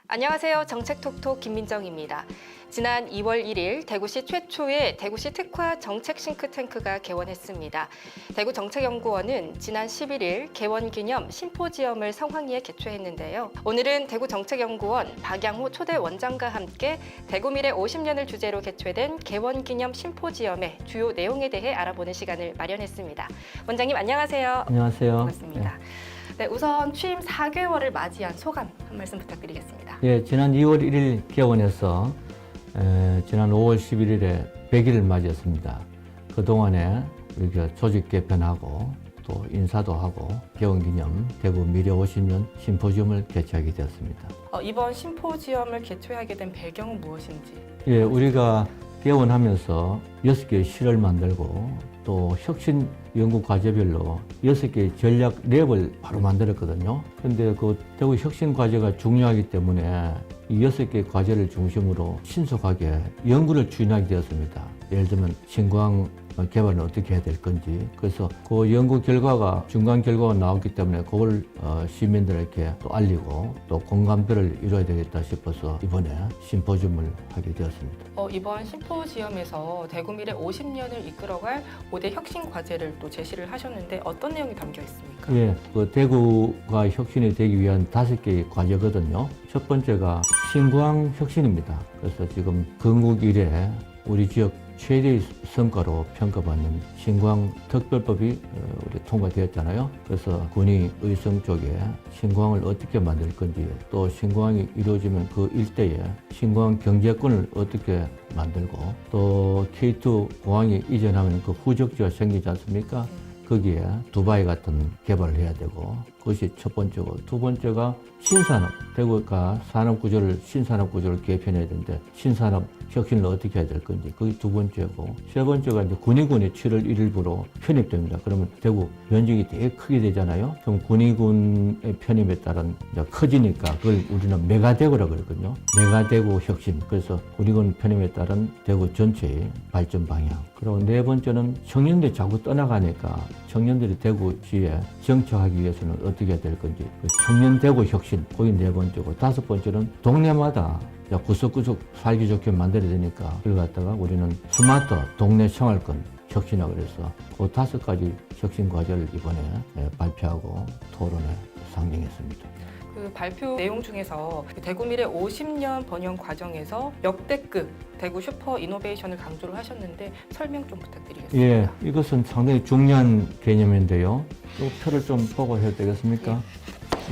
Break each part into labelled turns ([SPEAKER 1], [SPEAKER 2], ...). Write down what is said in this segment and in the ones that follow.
[SPEAKER 1] 안녕하세요. 정책톡톡 김민정입니다. 지난 2월 1일 대구시 최초의 대구시 특화 정책 싱크탱크가 개원했습니다. 대구정책연구원은 지난 11일 개원 기념 심포지엄을 성황리에 개최했는데요. 오늘은 대구정책연구원 박양호 초대 원장과 함께 대구미래 50년을 주제로 개최된 개원 기념 심포지엄의 주요 내용에 대해 알아보는 시간을 마련했습니다. 원장님 안녕하세요.
[SPEAKER 2] 안녕하세요.
[SPEAKER 1] 반갑습니다. 네, 우선 취임 4개월을 맞이한 소감 한 말씀 부탁드리겠습니다.
[SPEAKER 2] 예, 지난 2월 1일 개원해서 지난 5월 11일에 100일을 맞이했습니다. 그동안에 우리가 조직 개편하고 또 인사도 하고 개원기념 대구 미래 50년 심포지엄을 개최하게 되었습니다.
[SPEAKER 1] 이번 심포지엄을 개최하게 된 배경은 무엇인지?
[SPEAKER 2] 예, 우리가 개원하면서 6개의 실을 만들고 또 혁신 연구 과제별로 6개의 전략 랩을 바로 만들었거든요. 근데 그 대구 혁신 과제가 중요하기 때문에 이 6개의 과제를 중심으로 신속하게 연구를 추진하게 되었습니다. 예를 들면 신광 개발은 어떻게 해야 될 건지. 그래서 그 연구 결과가 중간 결과가 나왔기 때문에 그걸 시민들에게 또 알리고 또 공감대를 이뤄야 되겠다 싶어서 이번에 심포지엄을 하게 되었습니다.
[SPEAKER 1] 이번 심포지엄에서 대구미래 50년을 이끌어갈 5대 혁신 과제를 또 제시를 하셨는데 어떤 내용이 담겨 있습니까?
[SPEAKER 2] 예, 그 대구가 혁신이 되기 위한 5개의 과제거든요. 첫 번째가 신광 혁신입니다. 그래서 지금 건국 이래 우리 지역 최대의 성과로 평가받는 신광 특별법이 우리 통과되었잖아요. 그래서 군이 의성 쪽에 신광을 어떻게 만들 건지, 또 신광이 이루어지면 그 일대에 신광 경제권을 어떻게 만들고, 또 K2 공항이 이전하면 그 후적지가 생기지 않습니까? 거기에 두바이 같은 개발을 해야 되고, 그것이 첫 번째고, 두 번째가 신산업. 대구가 산업구조를, 신산업구조를 개편해야 되는데 신산업 혁신을 어떻게 해야 될 건지, 그게 두 번째고, 세 번째가 이제 군의군이 7월 1일부로 편입됩니다. 그러면 대구 면적이 되게 크게 되잖아요. 그럼 군의군의 편입에 따른 이제 커지니까 그걸 우리는 메가대구라고 그러거든요. 메가대구 혁신. 그래서 군의군 편입에 따른 대구 전체의 발전 방향. 그리고 네 번째는 청년들이 자꾸 떠나가니까 청년들이 대구시에 정착하기 위해서는 어떻게 해야 될 건지, 청년 대구 혁신, 그게 네 번째고, 다섯 번째는 동네마다 구석구석 살기 좋게 만들어야 되니까 그걸 갖다가 우리는 스마트 동네 생활권 혁신이라고 그래서 그 5가지 혁신 과제를 이번에 발표하고 토론에 상정했습니다.
[SPEAKER 1] 그 발표 내용 중에서 대구미래 50년 번영 과정에서 역대급 대구 슈퍼 이노베이션을 강조를 하셨는데 설명 좀 부탁드리겠습니다.
[SPEAKER 2] 예, 이것은 상당히 중요한 개념인데요. 이 표를 좀 보고 해도 되겠습니까?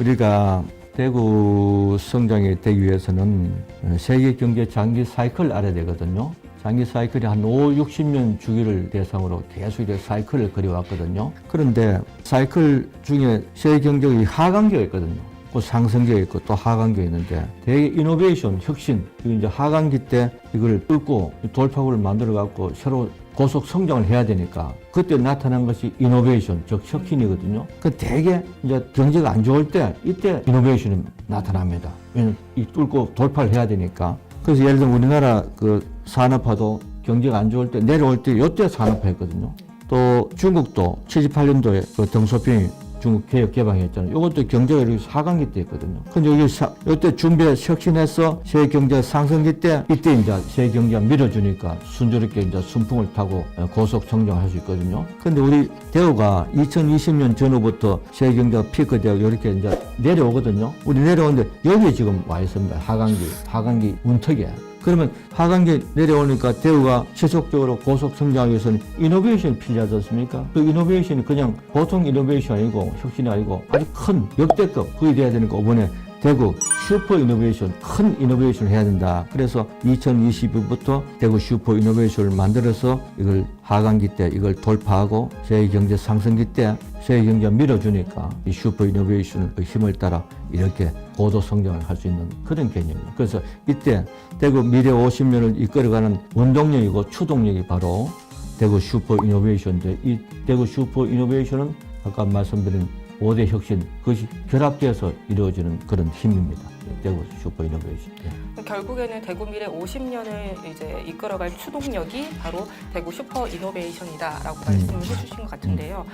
[SPEAKER 2] 우리가 대구 성장이 되기 위해서는 세계 경제 장기 사이클을 알아야 되거든요. 장기 사이클이 한 5, 60년 주기를 대상으로 계속 이제 사이클을 그려왔거든요. 그런데 사이클 중에 세계 경제의 하강기가 있거든요. 그 상승기가 있고 또 하강기가 있는데, 대개 이노베이션, 혁신, 이제 하강기 때 이걸 뚫고 돌파구를 만들어 갖고 새로 고속 성장을 해야 되니까 그때 나타난 것이 이노베이션, 즉 혁신이거든요. 그 대개 이제 경제가 안 좋을 때 이때 이노베이션이 나타납니다. 왜냐면 이 뚫고 돌파를 해야 되니까. 그래서 예를 들면 우리나라 그 산업화도 경제가 안 좋을 때 내려올 때 이때 산업화했거든요. 또 중국도 78년도에 그 덩소핑이 중국 개혁 개방했잖아요. 이것도 경제가 이렇게 하강기 때 있거든요. 근데 여기 이때 준비 혁신해서 세계 경제 상승기 때 이때 이제 세계 경제가 밀어주니까 순조롭게 이제 순풍을 타고 고속 성장할 수 있거든요. 근데 우리 대구가 2020년 전후부터 세계 경제가 피크되고 이렇게 이제 내려오거든요. 우리 내려오는데 여기에 지금 와 있습니다. 하강기 문턱에. 그러면 하강기 내려오니까 대구가 지속적으로 고속 성장하기 위해서는 이노베이션이 필요하지 않습니까? 그 이노베이션이 그냥 보통 이노베이션이 아니고 혁신이 아니고 아주 큰 역대급 그게 돼야 되니까 이번에 대구 슈퍼 이노베이션, 큰 이노베이션을 해야 된다. 그래서 2022부터 대구 슈퍼 이노베이션을 만들어서 이걸 하강기 때 이걸 돌파하고 세계 경제 상승기 때 세계 경제가 밀어주니까 이 슈퍼 이노베이션의 힘을 따라 이렇게 고도 성장을 할 수 있는 그런 개념이에요. 그래서 이때 대구 미래 50년을 이끌어가는 원동력이고 추동력이 바로 대구 슈퍼 이노베이션인데, 이 대구 슈퍼 이노베이션은 아까 말씀드린 5대 혁신, 그것이 결합돼서 이루어지는 그런 힘입니다. 대구 슈퍼 이노베이션.
[SPEAKER 1] 결국에는 대구 미래 50년을 이제 이끌어갈 추동력이 바로 대구 슈퍼 이노베이션이다라고 말씀을 해주신 것 같은데요.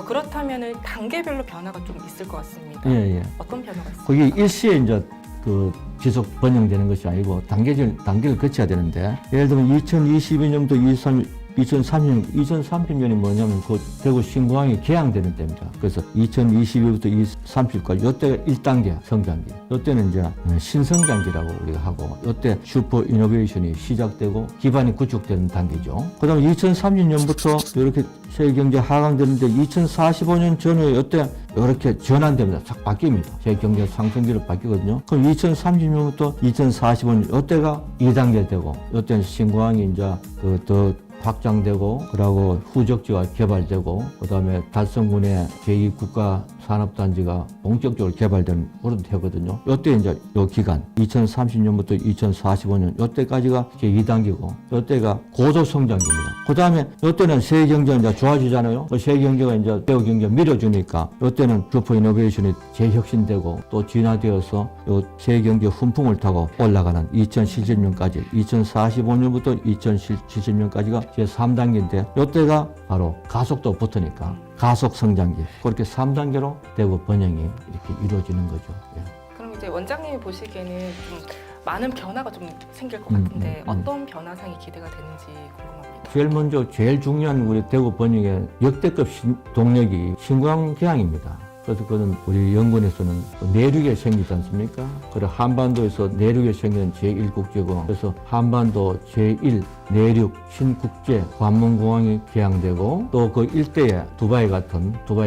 [SPEAKER 1] 그렇다면은 단계별로 변화가 좀 있을 것 같습니다.
[SPEAKER 2] 예.
[SPEAKER 1] 어떤 변화가 있습니까?
[SPEAKER 2] 거기 일시에 이제 그 지속 번영되는 것이 아니고 단계를 거쳐야 되는데, 예를 들면 2022년도 2030년이 뭐냐면 그 대구 신공항이 개항되는 때입니다. 그래서 2022부터 2030까지 이때가 1단계 성장기. 이때는 이제 신성장기라고 우리가 하고, 이때 슈퍼 이노베이션이 시작되고 기반이 구축되는 단계죠. 그다음에 2030년부터 이렇게 세계 경제 하강되는데 2045년 전후에 이때 이렇게 전환됩니다. 싹 바뀝니다. 세계 경제 상승기로 바뀌거든요. 그럼 2030년부터 2045년 이때가 2단계 되고, 이때는 신공항이 이제 더 확장되고, 그러고 후적지가 개발되고, 그다음에 달성군의 제2국가 산업단지가 본격적으로 개발되는 그런 해거든요. 이때 이제 이 기간 2030년부터 2045년 이때까지가 제2단계고, 이때가 고도성장기입니다. 그다음에 이때는 세계 경제가 이제 좋아지잖아요. 세계 경제가 이제 대우 경제 밀어주니까 이때는 슈퍼 이노베이션이 재혁신되고 또 진화되어서 이 세계 경제 훈풍을 타고 올라가는 2070년까지, 2045년부터 2070년까지가 제3단계인데, 이때가 바로 가속도 붙으니까 가속 성장기. 그렇게 3단계로 대구 번영이 이렇게 이루어지는 거죠. 예.
[SPEAKER 1] 그럼 이제 원장님이 보시기에는 좀 많은 변화가 좀 생길 것 같은데 어떤 변화상이 기대가 되는지 궁금합니다.
[SPEAKER 2] 제일 먼저 제일 중요한 우리 대구 번영의 역대급 동력이 신공항 개항입니다. 그래서 그는 우리 연구원에서는 내륙에 생기지 않습니까? 그리고 한반도에서 내륙에 생기는 제1국제공항. 그래서 한반도 제1 내륙 신국제 관문공항이 개항되고, 또 그 일대에 두바이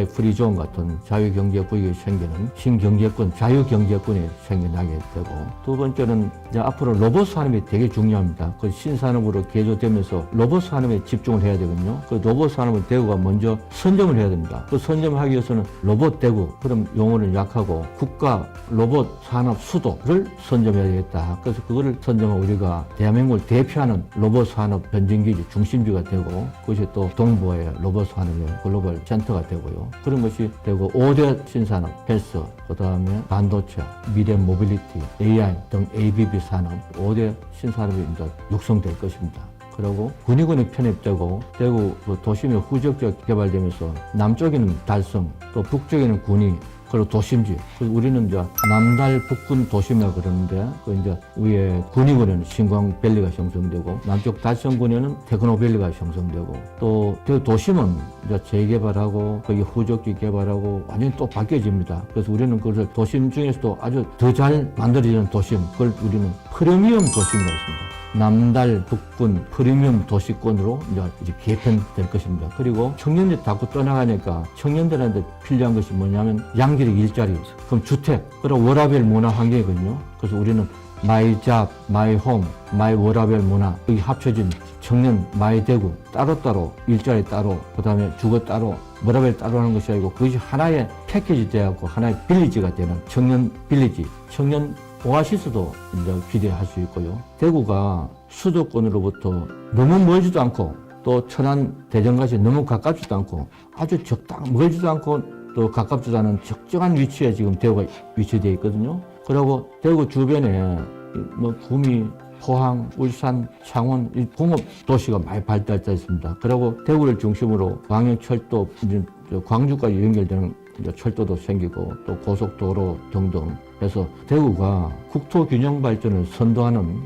[SPEAKER 2] 프리존 같은 자유경제구역이 생기는 신경제권, 자유경제권이 생겨나게 되고, 두 번째는 이제 앞으로 로봇 산업이 되게 중요합니다. 그 신산업으로 개조되면서 로봇 산업에 집중을 해야 되거든요. 그 로봇 산업은 대구가 먼저 선점을 해야 됩니다. 그 선점하기 위해서는 로봇 대구, 그럼 용어는 약하고 국가 로봇 산업 수도를 선점해야 되겠다. 그래서 그거를 선점하고 우리가 대한민국을 대표하는 로봇 산업 변진기지 중심지가 되고, 그것이 또 동부의 로봇 산업의 글로벌 센터가 되고요. 그런 것이 되고, 5대 신산업, 헬스, 그 다음에 반도체, 미래 모빌리티, AI 등 ABB 산업, 5대 신산업이 이제 육성될 것입니다. 그리고 군위군이 편입되고, 대구 도심의 후적지가 개발되면서 남쪽에는 달성, 또 북쪽에는 군위, 그리고 도심지. 그래서 우리는 이제 남달 북군 도심이라고 그러는데, 그 이제 위에 군위군에는 신광밸리가 형성되고, 남쪽 달성군에는 테크노밸리가 형성되고, 또 도심은 이제 재개발하고, 거기 후적지 개발하고 완전히 또 바뀌어집니다. 그래서 우리는 그것을 도심 중에서도 아주 더 잘 만들어지는 도심, 그걸 우리는 프리미엄 도심이라고 했습니다. 남달 북군 프리미엄 도시권으로 이제 개편될 것입니다. 그리고 청년들이 자꾸 떠나가니까 청년들한테 필요한 것이 뭐냐면 양질의 일자리, 그럼 주택, 그리고 워라밸 문화 환경이거든요. 그래서 우리는 마이 잡, 마이 홈, 마이 워라밸 문화, 여기 합쳐진 청년 마이 대구, 따로따로 일자리 따로, 그 다음에 주거 따로, 워라밸 따로 하는 것이 아니고 그것이 하나의 패키지 되어갖고 하나의 빌리지가 되는 청년 빌리지, 청년 오아시스도 이제 기대할 수 있고요. 대구가 수도권으로부터 너무 멀지도 않고, 또 천안 대전같이 너무 가깝지도 않고, 아주 멀지도 않고 또 가깝지도 않은 적정한 위치에 지금 대구가 위치되어 있거든요. 그리고 대구 주변에 뭐 구미, 포항, 울산, 창원 이 공업 도시가 많이 발달되어 있습니다. 그리고 대구를 중심으로 광역철도, 광주까지 연결되는 철도도 생기고, 또 고속도로 등등 해서 대구가 국토균형 발전을 선도하는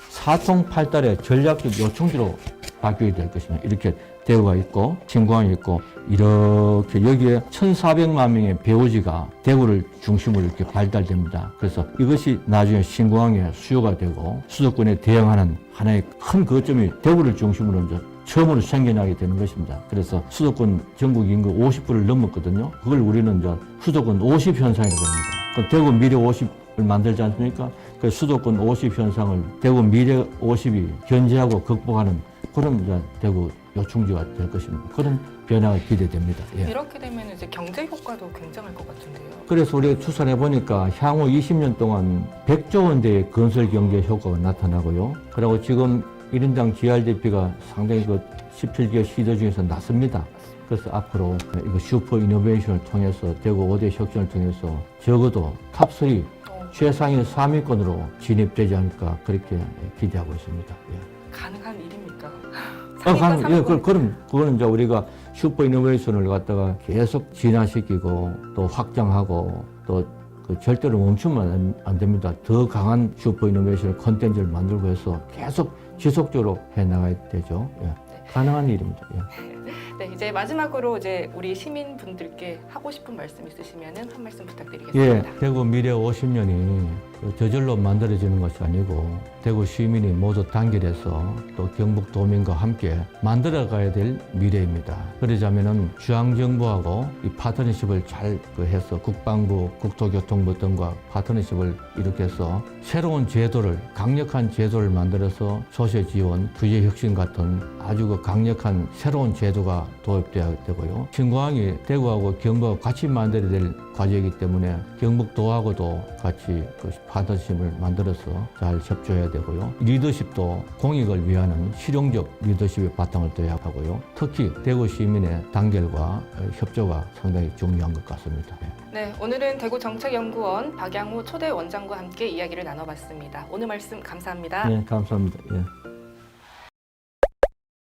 [SPEAKER 2] 사통팔달의 전략적 요충지로 바뀌게 될 것입니다. 이렇게 대구가 있고 신공항이 있고, 이렇게 여기에 1,400만 명의 배우지가 대구를 중심으로 이렇게 발달됩니다. 그래서 이것이 나중에 신공항의 수요가 되고 수도권에 대응하는 하나의 큰 거점이 대구를 중심으로 이제 처음으로 생겨나게 되는 것입니다. 그래서 수도권 전국 인구 50%를 넘었거든요. 그걸 우리는 이제 수도권 50 현상이라고 합니다. 그 대구 미래 50을 만들지 않습니까? 그 수도권 50 현상을 대구 미래 50이 견제하고 극복하는 그런 이제 대구 요충지가 될 것입니다. 그런 변화가 기대됩니다. 예.
[SPEAKER 1] 이렇게 되면 이제 경제 효과도 굉장할 것 같은데요.
[SPEAKER 2] 그래서 우리가 추산해 보니까 향후 20년 동안 100조 원대의 건설 경제 효과가 나타나고요. 그리고 지금 1인당 GRDP가 상당히 그 17개 시도 중에서 낮습니다. 그래서 앞으로 이거 슈퍼 이노베이션을 통해서 대구 5대 혁신을 통해서 적어도 탑3 최상위 3위권으로 진입되지 않을까 그렇게 기대하고 있습니다. 예.
[SPEAKER 1] 가능한 일입니까?
[SPEAKER 2] 예, 그럼 그거는 이제 우리가 슈퍼 이노베이션을 갖다가 계속 진화시키고 또 확장하고 또 그 절대로 멈추면 안 됩니다. 더 강한 슈퍼 이노베이션 콘텐츠를 만들고 해서 계속 지속적으로 해 나가야 되죠. 예. 가능한 일입니다. 예.
[SPEAKER 1] 네, 이제 마지막으로 이제 우리 시민분들께 하고 싶은 말씀 있으시면은 한 말씀 부탁드리겠습니다.
[SPEAKER 2] 예, 대구 미래 50년이 저절로 만들어지는 것이 아니고 대구 시민이 모두 단결해서 또 경북 도민과 함께 만들어가야 될 미래입니다. 그러자면은 중앙정부하고 이 파트너십을 잘 해서 국방부, 국토교통부 등과 파트너십을 이렇게 해서 새로운 제도를 강력한 제도를 만들어서 소재 지원, 규제 혁신 같은 아주 그 강력한 새로운 제도가 도입돼야 되고요. 신공항이 대구하고 경북하고 같이 만들어야 될 과제이기 때문에 경북도하고도 같이 그 파트너십을 만들어서 잘 협조해야 되고요. 리더십도 공익을 위하는 실용적 리더십의 바탕을 둬야 하고요. 특히 대구 시민의 단결과 협조가 상당히 중요한 것 같습니다.
[SPEAKER 1] 네, 오늘은 대구정책연구원 박양호 초대 원장과 함께 이야기를 나눠봤습니다. 오늘 말씀 감사합니다.
[SPEAKER 2] 네, 감사합니다. 예.